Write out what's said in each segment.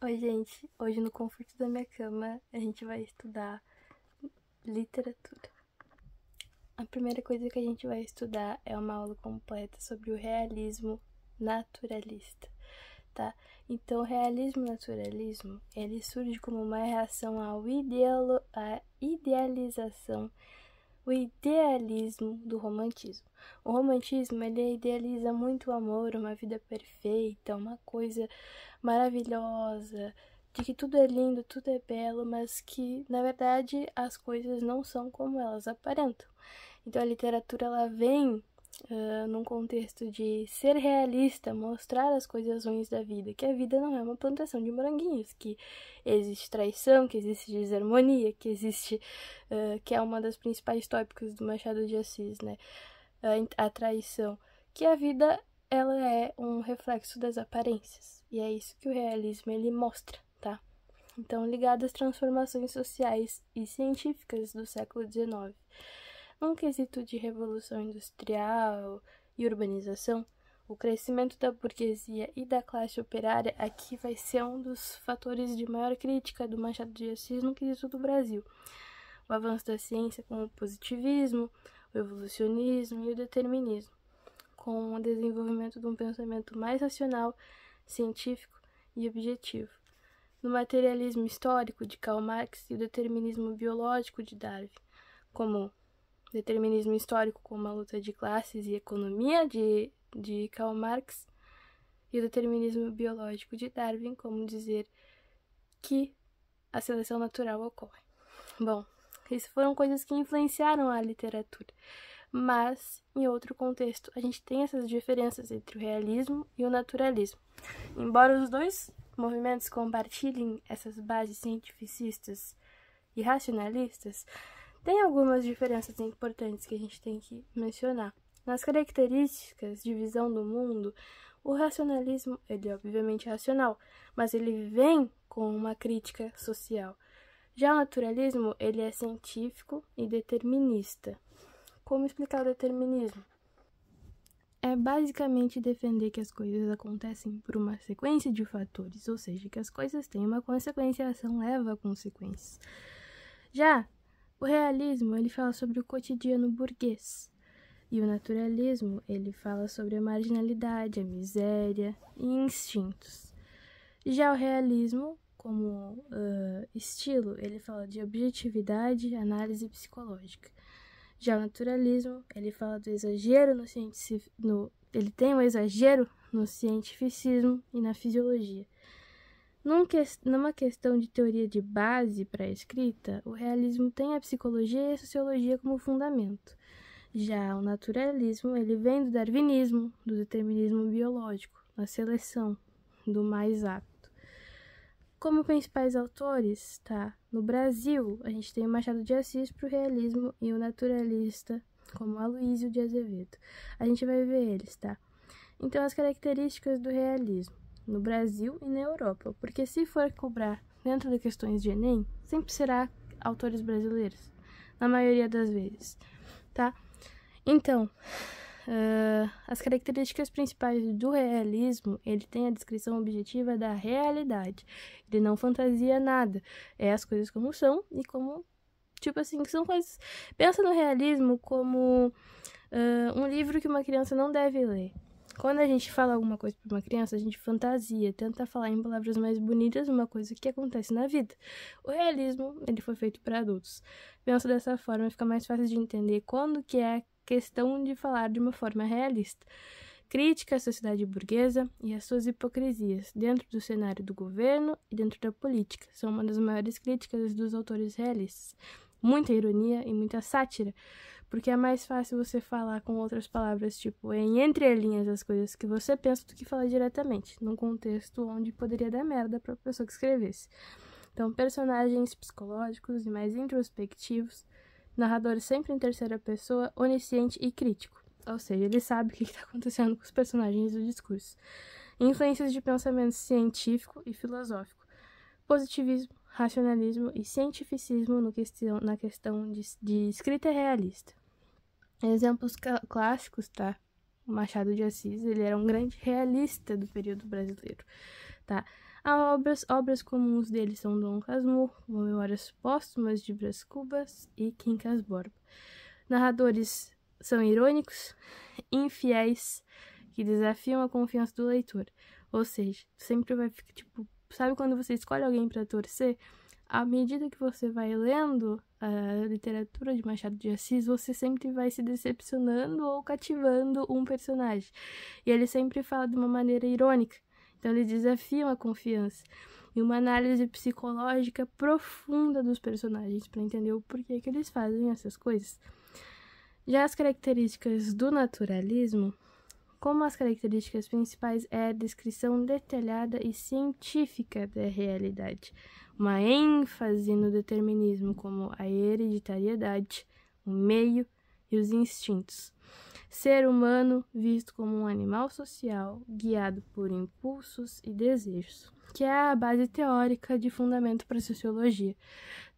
Oi, gente. Hoje, no conforto da minha cama, a gente vai estudar literatura. A primeira coisa que a gente vai estudar é uma aula completa sobre o realismo naturalista, tá? Então, o realismo naturalismo, ele surge como uma reação à idealização, o idealismo do romantismo. O romantismo, ele idealiza muito o amor, uma vida perfeita, uma coisa maravilhosa, de que tudo é lindo, tudo é belo, mas que, na verdade, as coisas não são como elas aparentam. Então, a literatura, ela vem num contexto de ser realista, mostrar as coisas ruins da vida, que a vida não é uma plantação de moranguinhos, que existe traição, que existe desarmonia, que existe, que é uma das principais tópicos do Machado de Assis, né? A traição, que a vida, ela é um reflexo das aparências, e é isso que o realismo, ele mostra, tá? Então, ligado às transformações sociais e científicas do século XIX. Num quesito de revolução industrial e urbanização, o crescimento da burguesia e da classe operária aqui vai ser um dos fatores de maior crítica do Machado de Assis no quesito do Brasil. O avanço da ciência com o positivismo, o evolucionismo e o determinismo, com o desenvolvimento de um pensamento mais racional, científico e objetivo. No materialismo histórico de Karl Marx e o determinismo biológico de Darwin, como determinismo histórico como a luta de classes e economia de Karl Marx, e o determinismo biológico de Darwin, como dizer que a seleção natural ocorre. Bom, isso foram coisas que influenciaram a literatura, mas em outro contexto a gente tem essas diferenças entre o realismo e o naturalismo. Embora os dois movimentos compartilhem essas bases cientificistas e racionalistas, tem algumas diferenças importantes que a gente tem que mencionar. Nas características de visão do mundo, o racionalismo, ele é obviamente racional, mas ele vem com uma crítica social. Já o naturalismo, ele é científico e determinista. Como explicar o determinismo? É basicamente defender que as coisas acontecem por uma sequência de fatores, ou seja, que as coisas têm uma consequência e a ação leva a consequências. Já o realismo, ele fala sobre o cotidiano burguês, e o naturalismo, ele fala sobre a marginalidade, a miséria e instintos. Já o realismo, como estilo, ele fala de objetividade, análise psicológica. Já o naturalismo, ele fala do exagero ele tem um exagero no cientificismo e na fisiologia. Numa questão de teoria de base para a escrita, o realismo tem a psicologia e a sociologia como fundamento. Já o naturalismo, ele vem do darwinismo, do determinismo biológico, da seleção, do mais apto. Como principais autores, tá? No Brasil, a gente tem o Machado de Assis para o realismo e o naturalista, como Aloysio de Azevedo. A gente vai ver eles, tá? Então, as características do realismo no Brasil e na Europa, porque se for cobrar dentro de questões de Enem, sempre será autores brasileiros, na maioria das vezes, tá? Então, as características principais do realismo, ele tem a descrição objetiva da realidade, ele não fantasia nada, é as coisas como são e como, tipo assim, que são coisas... Pensa no realismo como um livro que uma criança não deve ler. Quando a gente fala alguma coisa para uma criança, a gente fantasia, tenta falar em palavras mais bonitas uma coisa que acontece na vida. O realismo, ele foi feito para adultos. Penso dessa forma, fica mais fácil de entender quando que é a questão de falar de uma forma realista. Crítica à sociedade burguesa e às suas hipocrisias dentro do cenário do governo e dentro da política. São uma das maiores críticas dos autores realistas. Muita ironia e muita sátira, porque é mais fácil você falar com outras palavras, tipo, em entrelinhas as coisas que você pensa do que falar diretamente, num contexto onde poderia dar merda para a pessoa que escrevesse. Então, personagens psicológicos e mais introspectivos, narrador sempre em terceira pessoa, onisciente e crítico. Ou seja, ele sabe o que está acontecendo com os personagens do discurso. Influências de pensamento científico e filosófico. Positivismo, racionalismo e cientificismo na questão de escrita realista. Exemplos clássicos, tá? O Machado de Assis, ele era um grande realista do período brasileiro, tá? Obras comuns dele são Dom Casmurro, Memórias Póstumas de Brás Cubas e Quincas Borba. Narradores são irônicos, infiéis, que desafiam a confiança do leitor. Ou seja, sempre vai ficar, tipo, sabe quando você escolhe alguém para torcer? À medida que você vai lendo a literatura de Machado de Assis, você sempre vai se decepcionando ou cativando um personagem. E ele sempre fala de uma maneira irônica. Então, eles desafiam a confiança. E uma análise psicológica profunda dos personagens para entender o porquê que eles fazem essas coisas. Já as características do naturalismo, como as características principais é a descrição detalhada e científica da realidade, uma ênfase no determinismo, como a hereditariedade, o meio e os instintos. Ser humano visto como um animal social, guiado por impulsos e desejos, que é a base teórica de fundamento para a sociologia,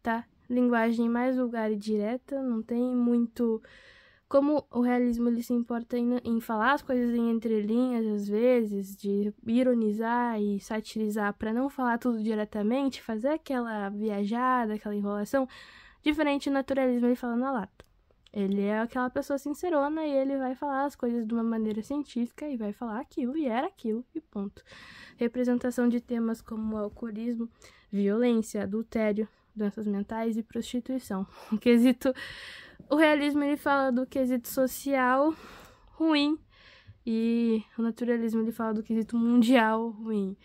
tá? Linguagem mais vulgar e direta, não tem muito... Como o realismo ele se importa em falar as coisas em entrelinhas, às vezes, de ironizar e satirizar para não falar tudo diretamente, fazer aquela viajada, aquela enrolação, diferente do naturalismo, ele fala na lata. Ele é aquela pessoa sincerona e ele vai falar as coisas de uma maneira científica e vai falar aquilo e era aquilo e ponto. Representação de temas como alcoolismo, violência, adultério, doenças mentais e prostituição. O realismo ele fala do quesito social ruim e o naturalismo ele fala do quesito mundial ruim.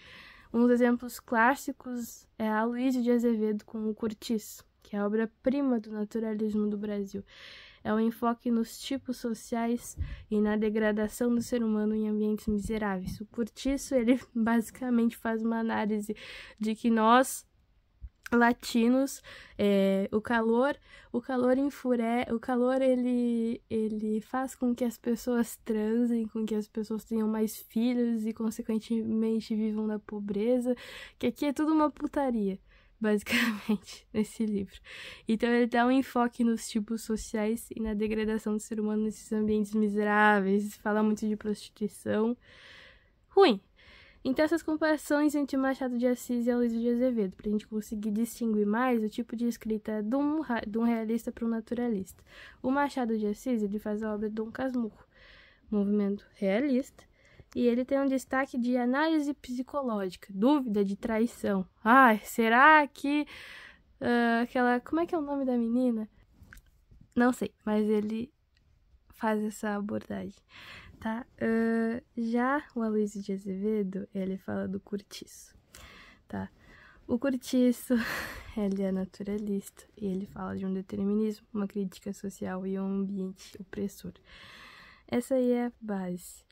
Um dos exemplos clássicos é a Aloysio de Azevedo com o Cortiço, que é a obra-prima do naturalismo do Brasil. É o enfoque nos tipos sociais e na degradação do ser humano em ambientes miseráveis. O Cortiço ele basicamente faz uma análise de que nós latinos, o calor ele faz com que as pessoas transem, com que as pessoas tenham mais filhos e consequentemente vivam na pobreza, que aqui é tudo uma putaria, basicamente, nesse livro. Então ele dá um enfoque nos tipos sociais e na degradação do ser humano nesses ambientes miseráveis, fala muito de prostituição ruim. Então, essas comparações entre Machado de Assis e Aloysio de Azevedo, para a gente conseguir distinguir mais o tipo de escrita de um realista para um naturalista. O Machado de Assis ele faz a obra Dom Casmurro, movimento realista, e ele tem um destaque de análise psicológica, dúvida de traição. Será que como é que é o nome da menina? Não sei, mas ele faz essa abordagem. Tá? Já o Aloysio de Azevedo, ele fala do Cortiço, tá? O Cortiço, ele é naturalista e ele fala de um determinismo, uma crítica social e um ambiente opressor. Essa aí é a base.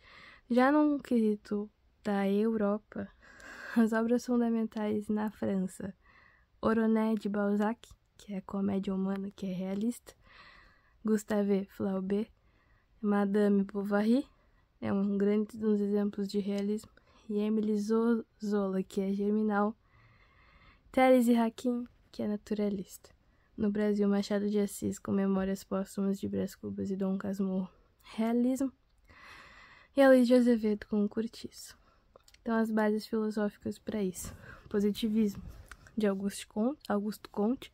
Já num quesito da Europa, as obras fundamentais na França, Oroné de Balzac, que é comédia humana, que é realista, Gustave Flaubert, Madame Bovary, é um grande dos exemplos de realismo, e Emile Zola, que é germinal, Thérèse Raquin, que é naturalista. No Brasil, Machado de Assis, com Memórias Póstumas de Brás Cubas e Dom Casmurro, realismo, e Aloysio de Azevedo com o Cortiço. Então, as bases filosóficas para isso: positivismo de Augusto Comte,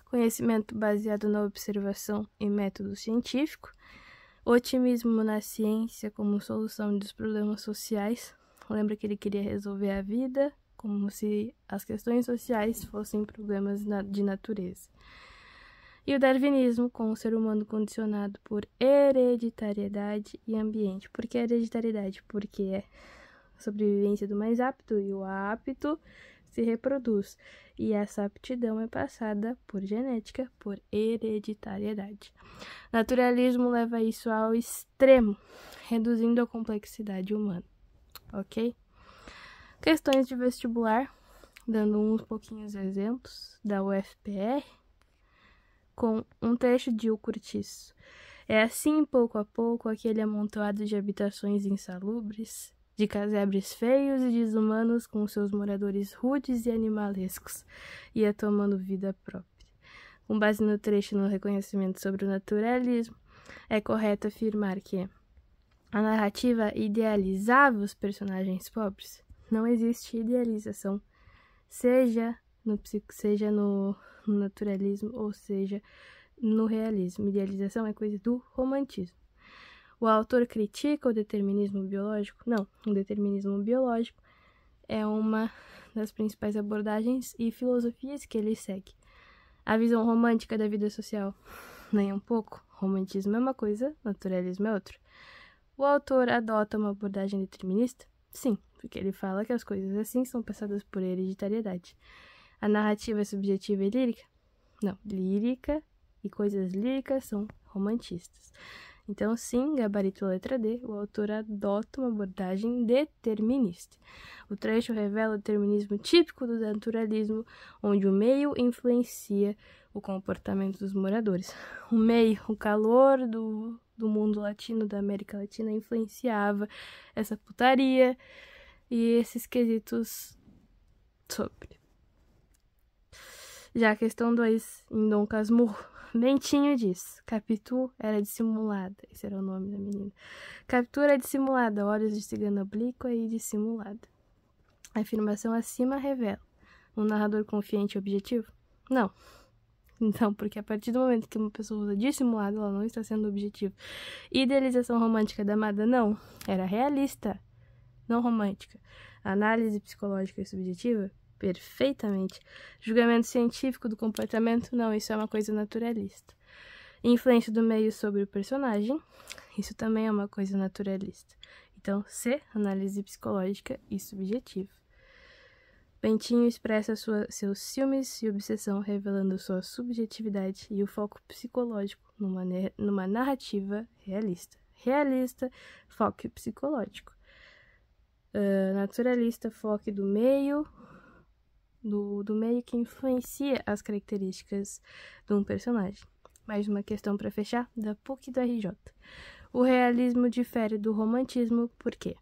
conhecimento baseado na observação e método científico, otimismo na ciência como solução dos problemas sociais. Lembra que ele queria resolver a vida como se as questões sociais fossem problemas de natureza. E o darwinismo com o ser humano condicionado por hereditariedade e ambiente. Por que hereditariedade? Porque é a sobrevivência do mais apto e o apto se reproduz. E essa aptidão é passada por genética, por hereditariedade. Naturalismo leva isso ao extremo, reduzindo a complexidade humana, ok? Questões de vestibular, dando uns pouquinhos exemplos da UFPR, com um trecho de O Cortiço. É assim, pouco a pouco, aquele amontoado de habitações insalubres, de casebres feios e desumanos com seus moradores rudes e animalescos, ia tomando vida própria. Com base no trecho no reconhecimento sobre o naturalismo, é correto afirmar que a narrativa idealizava os personagens pobres. Não existe idealização seja no naturalismo ou seja no realismo. Idealização é coisa do romantismo. O autor critica o determinismo biológico? Não, o determinismo biológico é uma das principais abordagens e filosofias que ele segue. A visão romântica da vida social? Nem um pouco. Romantismo é uma coisa, naturalismo é outra. O autor adota uma abordagem determinista? Sim, porque ele fala que as coisas assim são pensadas por hereditariedade. A narrativa é subjetiva e lírica? Não, lírica e coisas líricas são romantistas. Então, sim, gabarito letra D, o autor adota uma abordagem determinista. O trecho revela o determinismo típico do naturalismo, onde o meio influencia o comportamento dos moradores. O meio, o calor do mundo latino, da América Latina, influenciava essa putaria e esses quesitos sobre. Já a questão 2, em Dom Casmurro, Bentinho diz, Capitu era dissimulada, esse era o nome da menina. Capitu era dissimulada, olhos de cigana oblíqua e dissimulada. A afirmação acima revela um narrador confiante e objetivo? Não. Então, porque a partir do momento que uma pessoa usa dissimulado, ela não está sendo objetiva. Idealização romântica da amada? Não. Era realista, não romântica. Análise psicológica e subjetiva? Perfeitamente. Julgamento científico do comportamento? Não, isso é uma coisa naturalista. Influência do meio sobre o personagem? Isso também é uma coisa naturalista. Então, C, análise psicológica e subjetiva. Bentinho expressa seus ciúmes e obsessão, revelando sua subjetividade e o foco psicológico numa narrativa realista. Realista, foco psicológico. Naturalista, foco do meio, do meio que influencia as características de um personagem. Mais uma questão para fechar, da PUC do RJ. O realismo difere do romantismo por quê?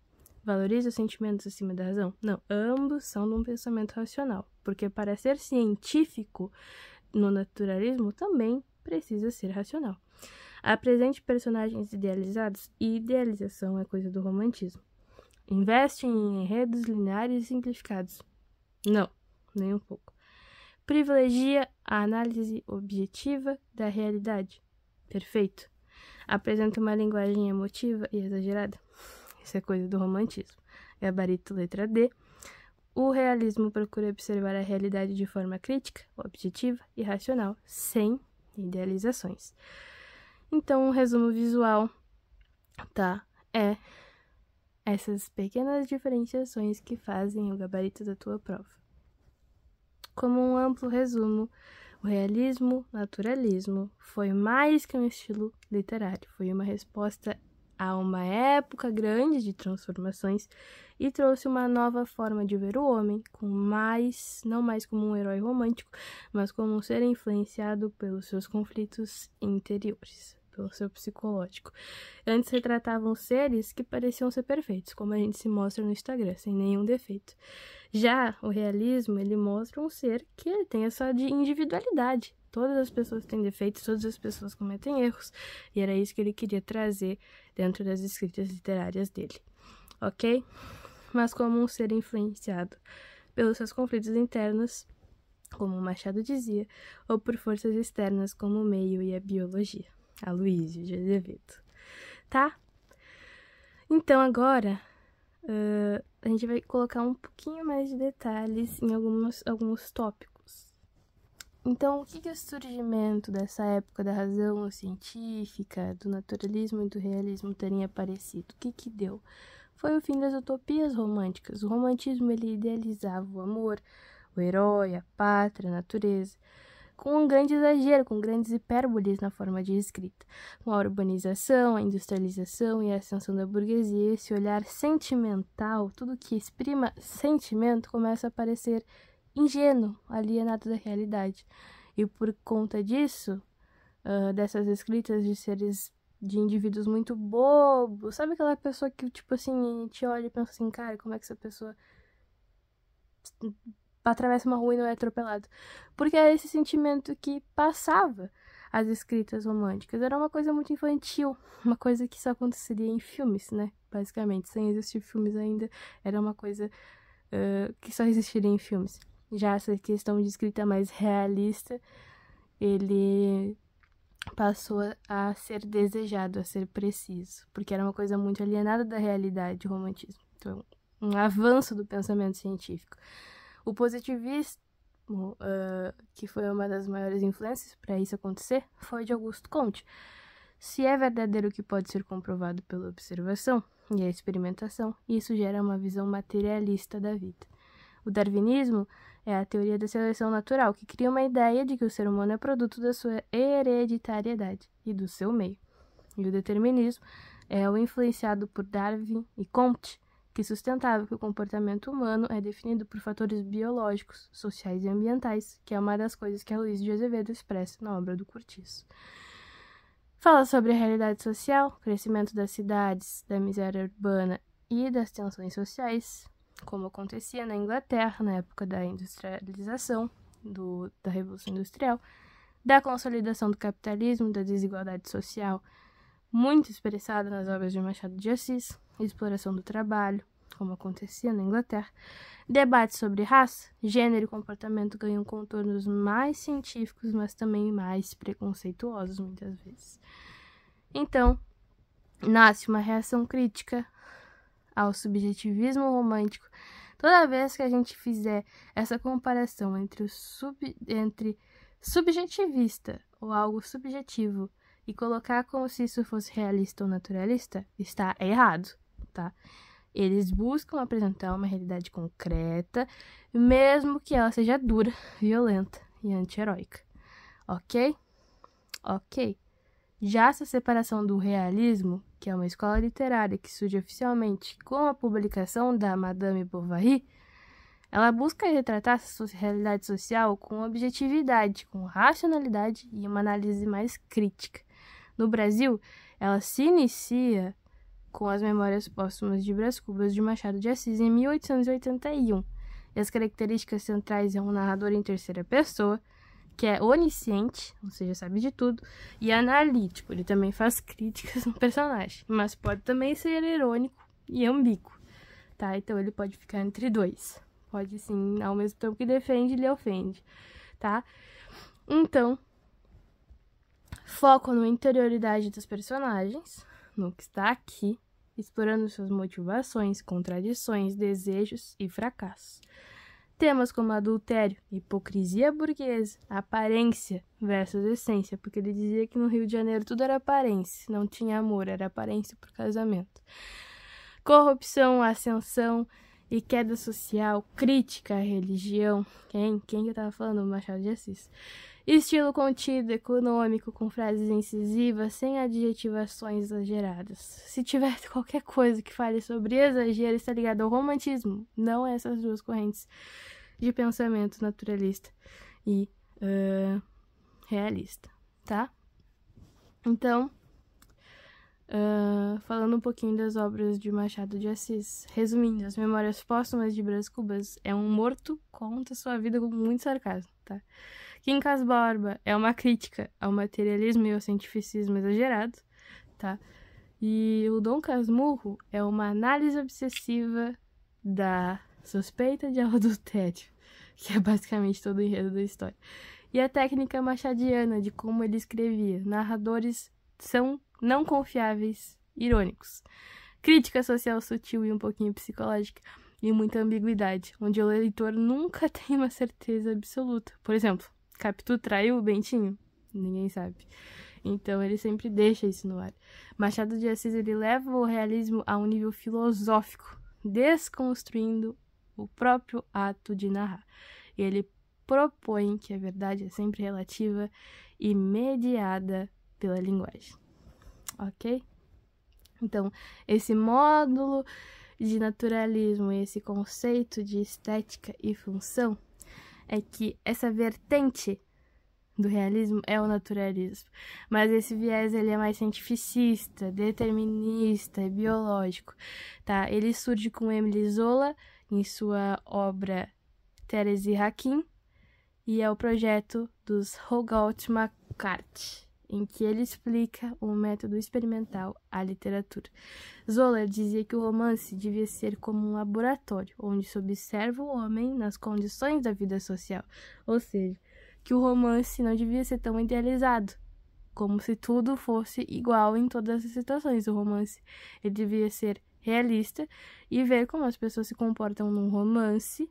Valoriza os sentimentos acima da razão? Não, ambos são de um pensamento racional, porque para ser científico no naturalismo também precisa ser racional. Apresente personagens idealizados e idealização é coisa do romantismo. Investe em enredos lineares e simplificados? Não, nem um pouco. Privilegia a análise objetiva da realidade? Perfeito. Apresenta uma linguagem emotiva e exagerada? Isso é coisa do romantismo. Gabarito letra D. O realismo procura observar a realidade de forma crítica, objetiva e racional, sem idealizações. Então, um resumo visual, tá? É essas pequenas diferenciações que fazem o gabarito da tua prova. Como um amplo resumo, o realismo-naturalismo foi mais que um estilo literário, foi uma resposta a uma época grande de transformações e trouxe uma nova forma de ver o homem, não mais como um herói romântico, mas como um ser influenciado pelos seus conflitos interiores, pelo seu psicológico. Antes retratavam seres que pareciam ser perfeitos, como a gente se mostra no Instagram, sem nenhum defeito. Já o realismo, ele mostra um ser que ele tem essa individualidade. Todas as pessoas têm defeitos, todas as pessoas cometem erros, e era isso que ele queria trazer dentro das escritas literárias dele, ok? Mas como um ser influenciado pelos seus conflitos internos, como Machado dizia, ou por forças externas como o meio e a biologia. Aloysio de Azevedo, tá? Então agora a gente vai colocar um pouquinho mais de detalhes em alguns tópicos. Então, o que é o surgimento dessa época da razão científica, do naturalismo e do realismo terem aparecido? O que deu? Foi o fim das utopias românticas. O romantismo, ele idealizava o amor, o herói, a pátria, a natureza, com um grande exagero, com grandes hipérboles na forma de escrita. Com a urbanização, a industrialização e a ascensão da burguesia, esse olhar sentimental, tudo que exprima sentimento, começa a parecer ingênuo, alienado da realidade. E por conta disso, dessas escritas de indivíduos muito bobos, sabe aquela pessoa que, tipo assim, te olha e pensa assim, cara, como é que essa pessoa atravessa uma rua e não é atropelado? Porque era esse sentimento que passava as escritas românticas. Era uma coisa muito infantil, uma coisa que só aconteceria em filmes, né? Basicamente, sem existir filmes ainda, era uma coisa que só existiria em filmes. Já essa questão de escrita mais realista, ele passou a ser desejado, a ser preciso, porque era uma coisa muito alienada da realidade, o romantismo. Então, um avanço do pensamento científico. O positivismo, que foi uma das maiores influências para isso acontecer, foi de Auguste Comte. Se é verdadeiro o que pode ser comprovado pela observação e a experimentação, isso gera uma visão materialista da vida. O darwinismo é a teoria da seleção natural, que cria uma ideia de que o ser humano é produto da sua hereditariedade e do seu meio. E o determinismo é o influenciado por Darwin e Comte, que sustentava que o comportamento humano é definido por fatores biológicos, sociais e ambientais, que é uma das coisas que a Luiz de Azevedo expressa na obra do Cortiço. Fala sobre a realidade social, crescimento das cidades, da miséria urbana e das tensões sociais, como acontecia na Inglaterra na época da industrialização, da Revolução Industrial, da consolidação do capitalismo, da desigualdade social, muito expressada nas obras de Machado de Assis, exploração do trabalho, como acontecia na Inglaterra, debates sobre raça, gênero e comportamento ganham contornos mais científicos, mas também mais preconceituosos, muitas vezes. Então, nasce uma reação crítica ao subjetivismo romântico. Toda vez que a gente fizer essa comparação entre subjetivista ou algo subjetivo e colocar como se isso fosse realista ou naturalista, está errado, tá? Eles buscam apresentar uma realidade concreta, mesmo que ela seja dura, violenta e anti-heróica. Ok? Ok. Já essa separação do realismo, que é uma escola literária que surge oficialmente com a publicação da Madame Bovary, ela busca retratar essa realidade social com objetividade, com racionalidade e uma análise mais crítica. No Brasil, ela se inicia com as Memórias Póstumas de Brás Cubas de Machado de Assis em 1881. E as características centrais é um narrador em terceira pessoa, que é onisciente, ou seja, sabe de tudo, e analítico. Ele também faz críticas no personagem, mas pode também ser irônico e ambíguo, tá? Então ele pode ficar entre dois. Pode sim, ao mesmo tempo que defende, ele ofende, tá? Então, foco na interioridade dos personagens, no que está aqui, explorando suas motivações, contradições, desejos e fracassos. Temas como adultério, hipocrisia burguesa, aparência versus essência, porque ele dizia que no Rio de Janeiro tudo era aparência, não tinha amor, era aparência por casamento. Corrupção, ascensão e queda social, crítica à religião. Quem que eu tava falando? Machado de Assis. Estilo contido, econômico, com frases incisivas, sem adjetivações exageradas. Se tiver qualquer coisa que fale sobre exagero, está ligado ao romantismo, não essas duas correntes de pensamento naturalista e realista, tá? Então, falando um pouquinho das obras de Machado de Assis, resumindo, as Memórias Póstumas de Brás Cubas é um morto conta sua vida com muito sarcasmo, tá? Quincas Borba é uma crítica ao materialismo e ao cientificismo exagerado, tá? E o Dom Casmurro é uma análise obsessiva da suspeita de adultério, que é basicamente todo o enredo da história. E a técnica machadiana de como ele escrevia. Narradores são não confiáveis, irônicos. Crítica social sutil e um pouquinho psicológica. E muita ambiguidade, onde o leitor nunca tem uma certeza absoluta. Por exemplo, Capitu traiu o Bentinho? Ninguém sabe. Então ele sempre deixa isso no ar. Machado de Assis ele leva o realismo a um nível filosófico, desconstruindo o próprio ato de narrar. E ele propõe que a verdade é sempre relativa e mediada pela linguagem. Ok? Então, esse módulo de naturalismo, esse conceito de estética e função, é que essa vertente do realismo é o naturalismo, mas esse viés ele é mais cientificista, determinista e biológico, tá? Ele surge com Émile Zola em sua obra Thérèse e Raquin, e é o projeto dos Hogarth-Marquardt. em que ele explica o método experimental à literatura. Zola dizia que o romance devia ser como um laboratório, onde se observa o homem nas condições da vida social, ou seja, que o romance não devia ser tão idealizado, como se tudo fosse igual em todas as situações. O romance ele devia ser realista e ver como as pessoas se comportam num romance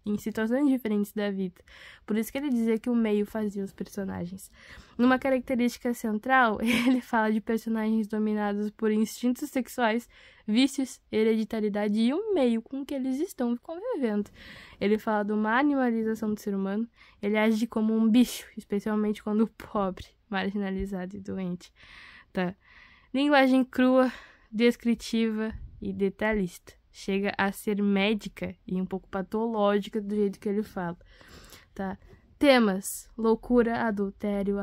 em situações diferentes da vida. Por isso que ele dizia que o meio fazia os personagens. Numa característica central, ele fala de personagens dominados por instintos sexuais, vícios, hereditariedade e o meio com que eles estão convivendo. Ele fala de uma animalização do ser humano. Ele age como um bicho, especialmente quando pobre, marginalizado e doente. Tá? Linguagem crua, descritiva e detalhista. Chega a ser médica e um pouco patológica do jeito que ele fala, tá? Temas: loucura, adultério,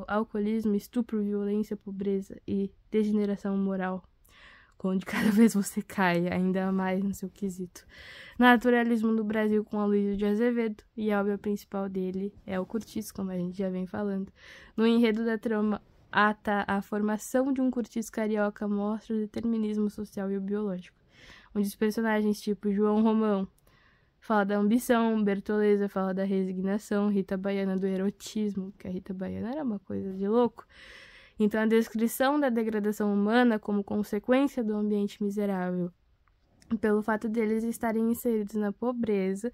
alcoolismo, estupro, violência, pobreza e degeneração moral. Onde cada vez você cai ainda mais no seu quesito. Naturalismo no Brasil com Aloysio de Azevedo, e a obra principal dele é o Cortiço, como a gente já vem falando. No enredo da trama, a formação de um cortiço carioca mostra o determinismo social e o biológico, onde os personagens tipo João Romão fala da ambição, Bertoleza fala da resignação, Rita Baiana do erotismo, que a Rita Baiana era uma coisa de louco. Então, a descrição da degradação humana como consequência do ambiente miserável, pelo fato deles estarem inseridos na pobreza,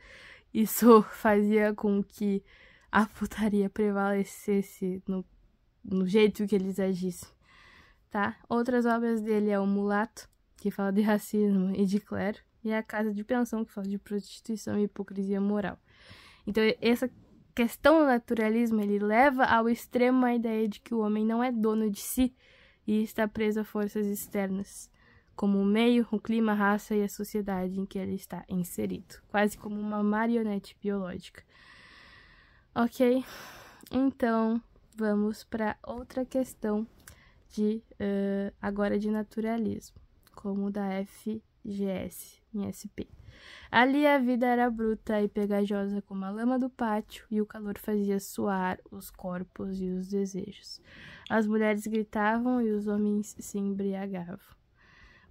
isso fazia com que a putaria prevalecesse no jeito que eles agissem, tá? Outras obras dele é O Mulato, que fala de racismo e de clero, e A Casa de Pensão, que fala de prostituição e hipocrisia moral. Então, essa questão do naturalismo, ele leva ao extremo a ideia de que o homem não é dono de si e está preso a forças externas, como o meio, o clima, a raça e a sociedade em que ele está inserido, quase como uma marionete biológica. Ok? Então, vamos para outra questão agora de naturalismo, como da FGS em SP. Ali a vida era bruta e pegajosa como a lama do pátio, e o calor fazia suar os corpos e os desejos. As mulheres gritavam e os homens se embriagavam.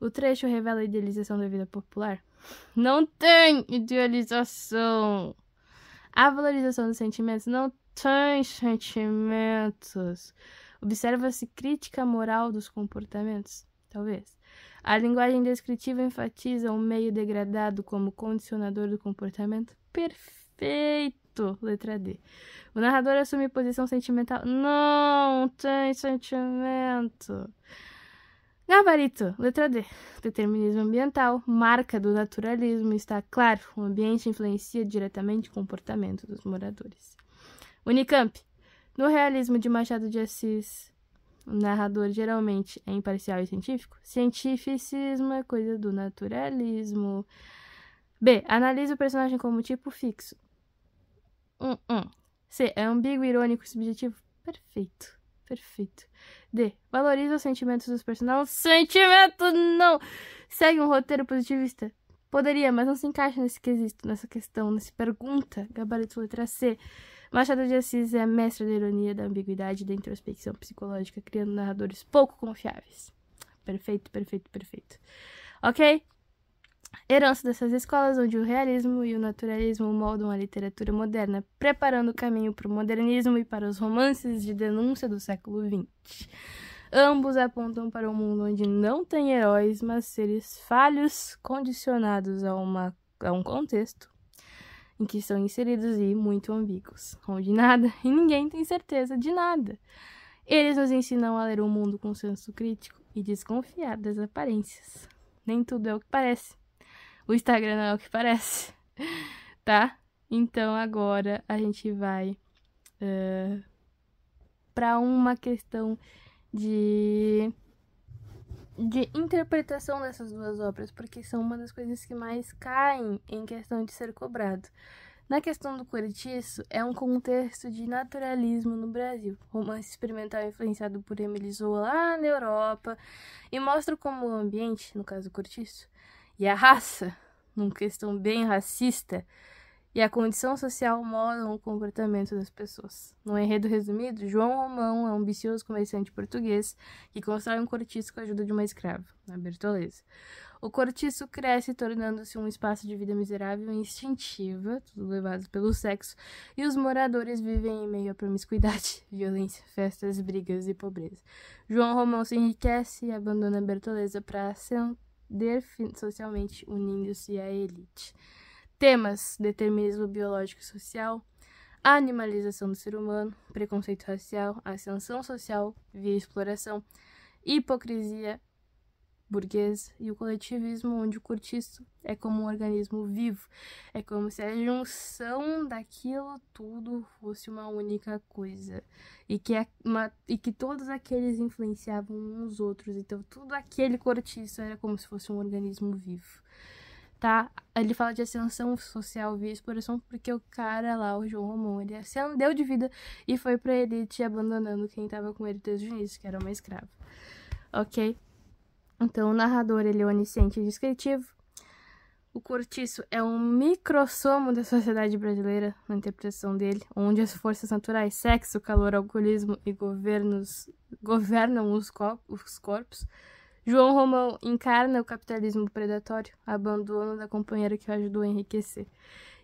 O trecho revela a idealização da vida popular? Não tem idealização! A valorização dos sentimentos? Não tem sentimentos. Observa-se crítica moral dos comportamentos? Talvez. A linguagem descritiva enfatiza o meio degradado como condicionador do comportamento? Perfeito! Letra D. O narrador assume posição sentimental? Não tem sentimento. Gabarito, letra D. Determinismo ambiental, marca do naturalismo, está claro, o ambiente influencia diretamente o comportamento dos moradores. Unicamp. No realismo de Machado de Assis, o narrador geralmente é imparcial e científico. Cientificismo é coisa do naturalismo. B. Analisa o personagem como tipo fixo. C. É ambíguo, irônico e subjetivo. Perfeito. Perfeito. D. Valoriza os sentimentos dos personagens. Sentimento não! Segue um roteiro positivista? Poderia, mas não se encaixa nesse quesito, nessa questão, nessa pergunta. Gabarito letra C. Machado de Assis é mestre da ironia, da ambiguidade e da introspecção psicológica, criando narradores pouco confiáveis. Perfeito, perfeito, perfeito. Ok? Herança dessas escolas, onde o realismo e o naturalismo moldam a literatura moderna, preparando o caminho para o modernismo e para os romances de denúncia do século XX. Ambos apontam para um mundo onde não tem heróis, mas seres falhos condicionados a um contexto em que são inseridos e muito ambíguos, onde nada e ninguém tem certeza de nada. Eles nos ensinam a ler o mundo com senso crítico e desconfiar das aparências. Nem tudo é o que parece. O Instagram não é o que parece, tá? Então agora a gente vai para uma questão de interpretação dessas duas obras, porque são uma das coisas que mais caem em questão de ser cobrado. Na questão do Cortiço, é um contexto de naturalismo no Brasil, romance experimental influenciado por Émile Zola lá na Europa, e mostra como o ambiente, no caso do Cortiço, e a raça, numa questão bem racista, e a condição social moldam o comportamento das pessoas. No enredo resumido, João Romão é um ambicioso comerciante português que constrói um cortiço com a ajuda de uma escrava, a Bertoleza. O cortiço cresce, tornando-se um espaço de vida miserável e instintiva, tudo levado pelo sexo, e os moradores vivem em meio à promiscuidade, violência, festas, brigas e pobreza. João Romão se enriquece e abandona a Bertoleza para ascender socialmente, unindo-se à elite. Temas: determinismo biológico e social, a animalização do ser humano, preconceito racial, ascensão social via exploração, hipocrisia burguesa e o coletivismo, onde o cortiço é como um organismo vivo. É como se a junção daquilo tudo fosse uma única coisa. E que todos aqueles influenciavam uns outros. Então, tudo aquele cortiço era como se fosse um organismo vivo. Tá? Ele fala de ascensão social via exploração porque o cara lá, o João Romão, ele ascendeu de vida e foi pra elite, abandonando quem tava com ele desde o início, que era uma escrava. Ok? Então, o narrador, ele é onisciente e descritivo. O cortiço é um microssomo da sociedade brasileira, na interpretação dele, onde as forças naturais, sexo, calor, alcoolismo e governam os corpos. João Romão encarna o capitalismo predatório, abandono da companheira que o ajudou a enriquecer.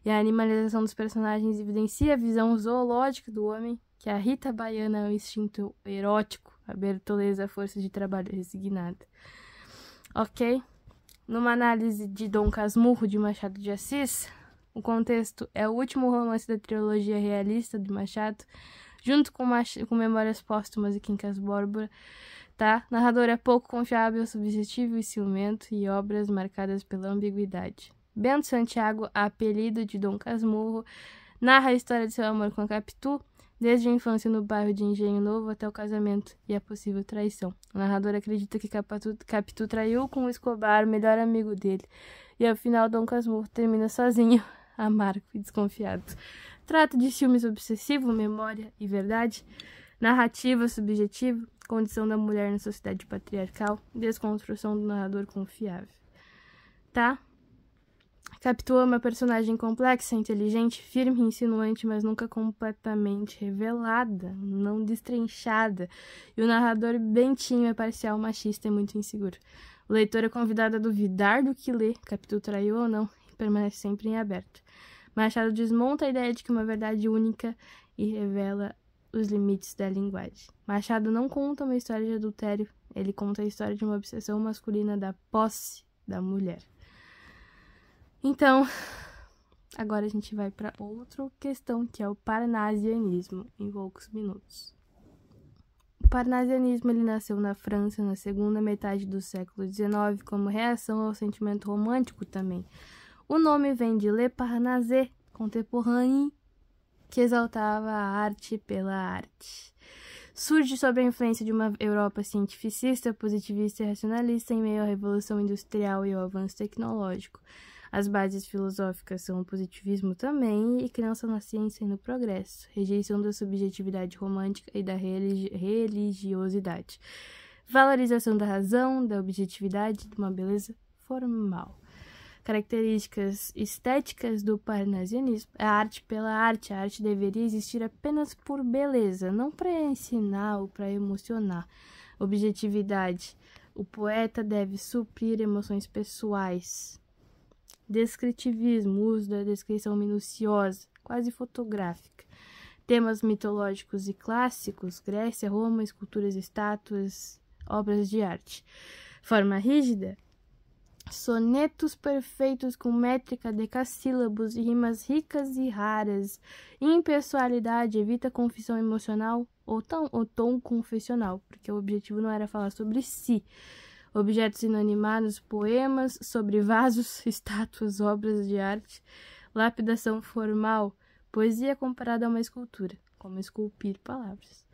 E a animalização dos personagens evidencia a visão zoológica do homem, que a Rita Baiana é o instinto erótico, a Bertoleza a força de trabalho resignada. Ok? Numa análise de Dom Casmurro, de Machado de Assis, o contexto é o último romance da trilogia realista de Machado, junto com Memórias Póstumas e Quincas Bárbara, tá? Narrador é pouco confiável, subjetivo e ciumento, e obras marcadas pela ambiguidade. Bento Santiago, apelido de Dom Casmurro, narra a história de seu amor com a Capitu, desde a infância no bairro de Engenho Novo até o casamento e a possível traição. O narrador acredita que Capitu traiu com o Escobar, melhor amigo dele, e ao final Dom Casmurro termina sozinho, amargo e desconfiado. Trata de ciúmes obsessivo, memória e verdade, narrativa subjetiva, condição da mulher na sociedade patriarcal, desconstrução do narrador confiável. Tá? Capitu é uma personagem complexa, inteligente, firme e insinuante, mas nunca completamente revelada, não destrinchada. E o narrador Bentinho é parcial, machista e muito inseguro. O leitor é convidado a duvidar do que lê, Capitu traiu ou não, e permanece sempre em aberto. Machado desmonta a ideia de que uma verdade única e revela os limites da linguagem. Machado não conta uma história de adultério, ele conta a história de uma obsessão masculina da posse da mulher. Então, agora a gente vai para outra questão, que é o parnasianismo, em poucos minutos. O parnasianismo ele nasceu na França na segunda metade do século XIX como reação ao sentimento romântico também. O nome vem de Le Parnasse, contemporâneo, que exaltava a arte pela arte. Surge sob a influência de uma Europa cientificista, positivista e racionalista em meio à Revolução Industrial e ao avanço tecnológico. As bases filosóficas são o positivismo também e crença na ciência e no progresso, rejeição da subjetividade romântica e da religiosidade, valorização da razão, da objetividade, de uma beleza formal. Características estéticas do parnasianismo: a arte pela arte. A arte deveria existir apenas por beleza, não para ensinar ou para emocionar. Objetividade: o poeta deve suprir emoções pessoais. Descritivismo: uso da descrição minuciosa, quase fotográfica. Temas mitológicos e clássicos: Grécia, Roma, esculturas, estátuas, obras de arte. Forma rígida: sonetos perfeitos com métrica, decassílabos e rimas ricas e raras. Impessoalidade: evita confissão emocional ou tom confessional, porque o objetivo não era falar sobre si. Objetos inanimados, poemas sobre vasos, estátuas, obras de arte. Lapidação formal: poesia comparada a uma escultura, como esculpir palavras.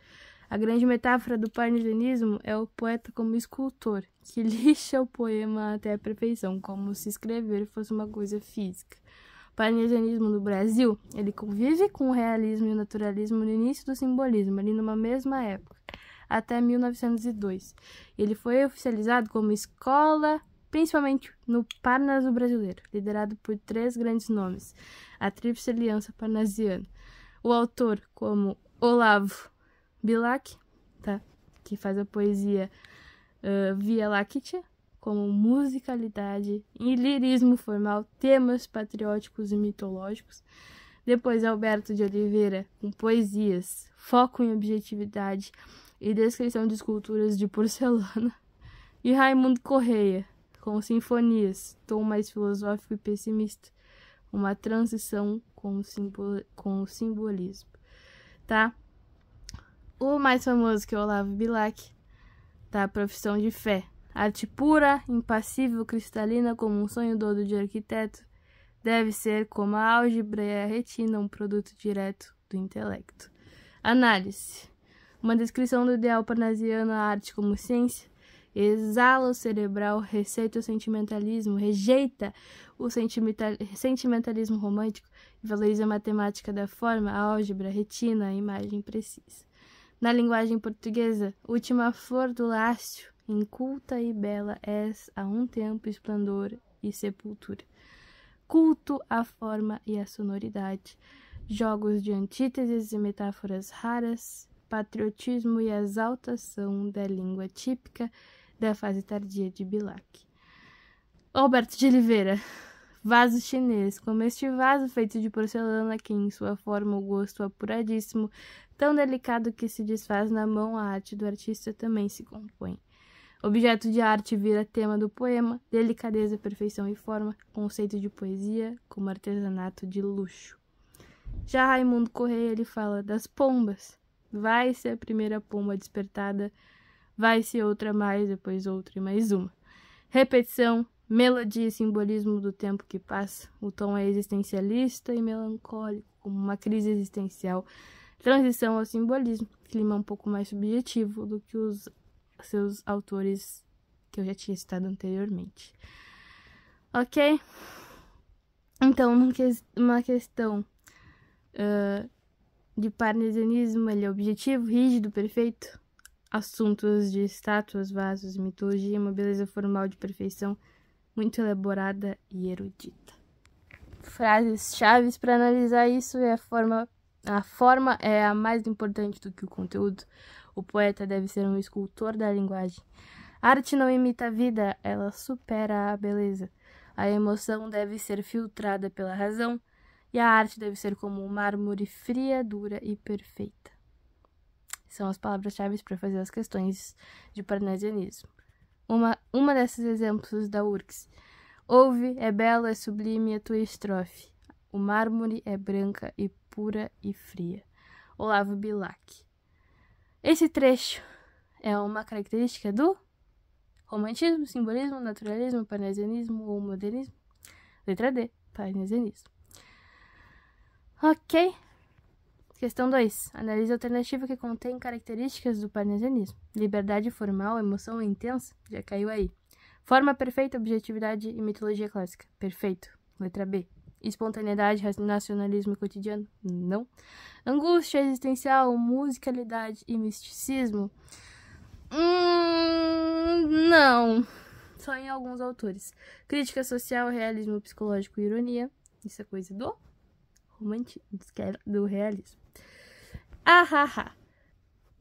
A grande metáfora do parnasianismo é o poeta como escultor, que lixa o poema até a perfeição, como se escrever fosse uma coisa física. O parnasianismo no Brasil, ele convive com o realismo e o naturalismo no início do simbolismo, ali numa mesma época, até 1902. Ele foi oficializado como Escola principalmente no Parnaso brasileiro, liderado por 3 grandes nomes, a Tríplice Aliança Parnasiana. O autor, como Olavo Bilac, tá? Que faz a poesia Via Láctea, como musicalidade e lirismo formal, temas patrióticos e mitológicos. Depois Alberto de Oliveira, com poesias, foco em objetividade e descrição de esculturas de porcelana. E Raimundo Correia, com sinfonias, tom mais filosófico e pessimista, uma transição com o simbolismo, tá? O mais famoso que é o Olavo Bilac, tá? Profissão de fé. Arte pura, impassível, cristalina, como um sonho dodo de arquiteto, deve ser, como a álgebra e a retina, um produto direto do intelecto. Análise. Uma descrição do ideal parnasiano, a arte como ciência, exala o cerebral, receita o sentimentalismo, rejeita o sentimentalismo romântico e valoriza a matemática da forma, a álgebra, a retina, a imagem precisa. Na linguagem portuguesa, última flor do lácio, inculta e bela és a um tempo esplendor e sepultura. Culto à forma e à sonoridade, jogos de antíteses e metáforas raras, patriotismo e exaltação da língua típica da fase tardia de Bilac. Alberto de Oliveira, vaso chinês, como este vaso feito de porcelana que em sua forma o gosto apuradíssimo, tão delicado que se desfaz na mão, a arte do artista também se compõe. Objeto de arte vira tema do poema, delicadeza, perfeição e forma, conceito de poesia como artesanato de luxo. Já Raimundo Correia, ele fala das pombas. Vai-se a primeira pomba despertada, vai-se outra mais, depois outra e mais uma. Repetição, melodia e simbolismo do tempo que passa. O tom é existencialista e melancólico, como uma crise existencial. Transição ao simbolismo, clima um pouco mais subjetivo do que os seus autores que eu já tinha citado anteriormente. Ok? Então, uma questão de parnasianismo, ele é objetivo, rígido, perfeito. Assuntos de estátuas, vasos, mitologia, uma beleza formal de perfeição, muito elaborada e erudita. Frases chaves para analisar isso é a forma é a mais importante do que o conteúdo. O poeta deve ser um escultor da linguagem. A arte não imita a vida, ela supera a beleza. A emoção deve ser filtrada pela razão e a arte deve ser como um mármore fria, dura e perfeita. São as palavras-chave para fazer as questões de parnasianismo. Uma desses exemplos da Urcs. Ouve, é belo, é sublime a tua estrofe. O mármore é branca e pura e fria. Olavo Bilac. Esse trecho é uma característica do romantismo, simbolismo, naturalismo, parnasianismo ou modernismo? Letra D, parnasianismo. Ok. Questão 2. Analise a alternativa que contém características do parnasianismo. Liberdade formal, emoção intensa, já caiu aí. Forma perfeita, objetividade e mitologia clássica. Perfeito. Letra B. Espontaneidade, nacionalismo cotidiano? Não. Angústia existencial, musicalidade e misticismo? Não. Só em alguns autores. Crítica social, realismo psicológico e ironia. Isso é coisa do romantismo, do realismo.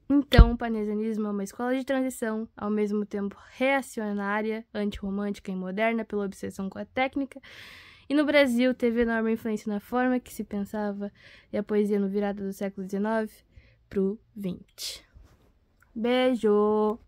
Então, o parnasianismo é uma escola de transição, ao mesmo tempo reacionária, antirromântica e moderna pela obsessão com a técnica. E no Brasil teve enorme influência na forma que se pensava e a poesia no virada do século XIX pro XX. Beijo!